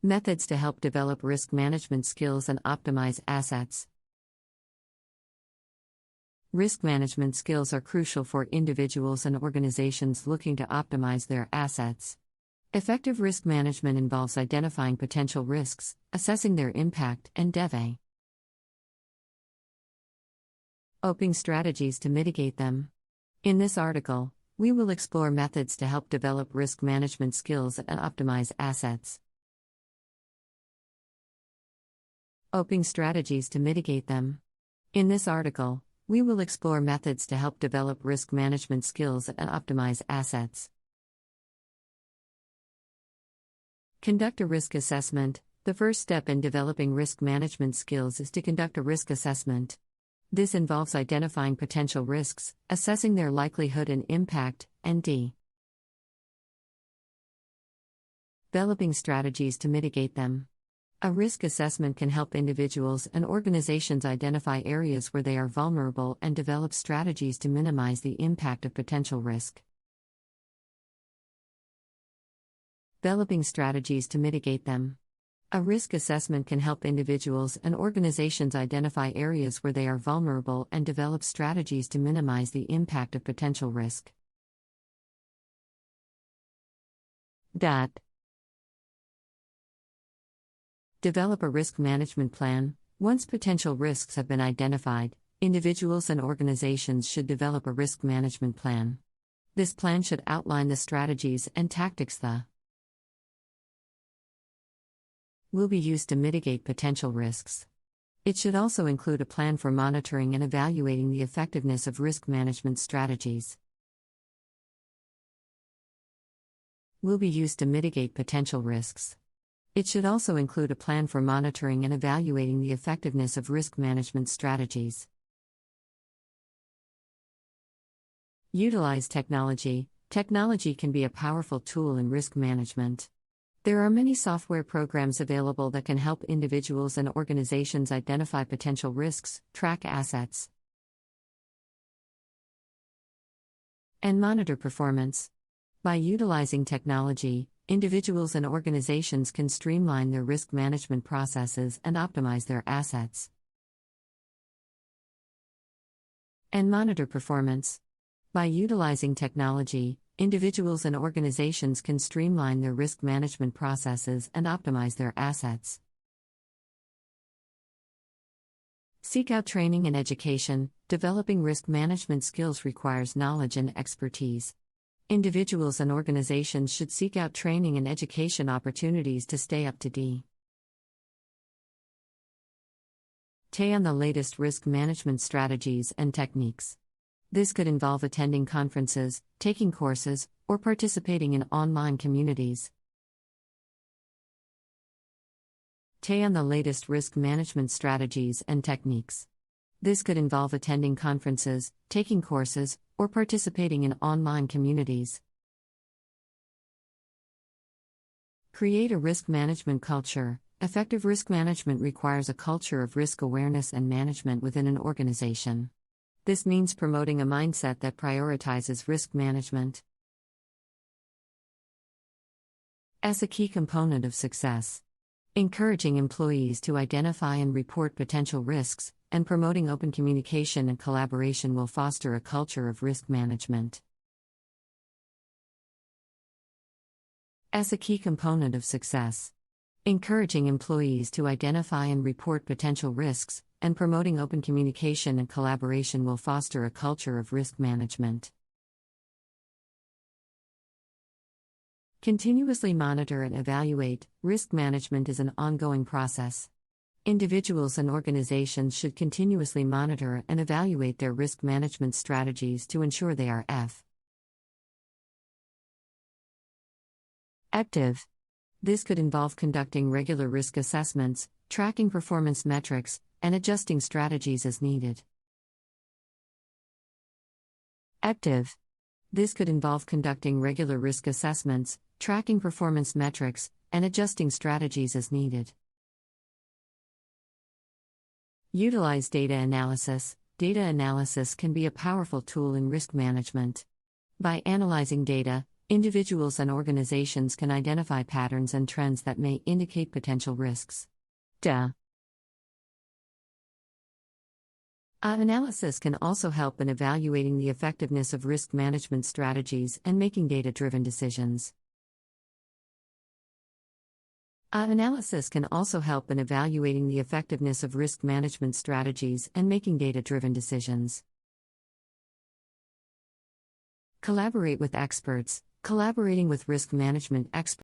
Methods to help develop risk management skills and optimize assets. Risk management skills are crucial for individuals and organizations looking to optimize their assets. Effective risk management involves identifying potential risks, assessing their impact, and deve. Oping strategies to mitigate them. In this article, we will explore methods to help develop risk management skills and optimize assets. Oping strategies to mitigate them. In this article, we will explore methods to help develop risk management skills and optimize assets. Conduct a risk assessment. The first step in developing risk management skills is to conduct a risk assessment. This involves identifying potential risks, assessing their likelihood and impact, and developing strategies to mitigate them. A risk assessment can help individuals and organizations identify areas where they are vulnerable and develop strategies to minimize the impact of potential risk. Developing strategies to mitigate them. A risk assessment can help individuals and organizations identify areas where they are vulnerable and develop strategies to minimize the impact of potential risk. Develop a risk management plan. Once potential risks have been identified, individuals and organizations should develop a risk management plan. This plan should outline the strategies and tactics that will be used to mitigate potential risks. It should also include a plan for monitoring and evaluating the effectiveness of risk management strategies. Will be used to mitigate potential risks. It should also include a plan for monitoring and evaluating the effectiveness of risk management strategies. Utilize technology. Technology can be a powerful tool in risk management. There are many software programs available that can help individuals and organizations identify potential risks, track assets, and monitor performance. By utilizing technology, individuals and organizations can streamline their risk management processes and optimize their assets and monitor performance. By utilizing technology, individuals and organizations can streamline their risk management processes and optimize their assets. Seek out training and education. Developing risk management skills requires knowledge and expertise. Individuals and organizations should seek out training and education opportunities to stay up to date on the latest risk management strategies and techniques. This could involve attending conferences, taking courses, or participating in online communities. On the latest risk management strategies and techniques. This could involve attending conferences, taking courses, or participating in online communities. Create a risk management culture. Effective risk management requires a culture of risk awareness and management within an organization. This means promoting a mindset that prioritizes risk management as a key component of success. Encouraging employees to identify and report potential risks, and promoting open communication and collaboration will foster a culture of risk management as a key component of success. Encouraging employees to identify and report potential risks, and promoting open communication and collaboration will foster a culture of risk management. Continuously monitor and evaluate. Risk management is an ongoing process. Individuals and organizations should continuously monitor and evaluate their risk management strategies to ensure they are effective. This could involve conducting regular risk assessments, tracking performance metrics, and adjusting strategies as needed. This could involve conducting regular risk assessments, tracking performance metrics, and adjusting strategies as needed. Utilize data analysis. Data analysis can be a powerful tool in risk management. By analyzing data, Individuals and organizations can identify patterns and trends that may indicate potential risks. Analysis can also help in evaluating the effectiveness of risk management strategies and making data-driven decisions. Analysis can also help in evaluating the effectiveness of risk management strategies and making data-driven decisions. Collaborate with experts. Collaborating with risk management experts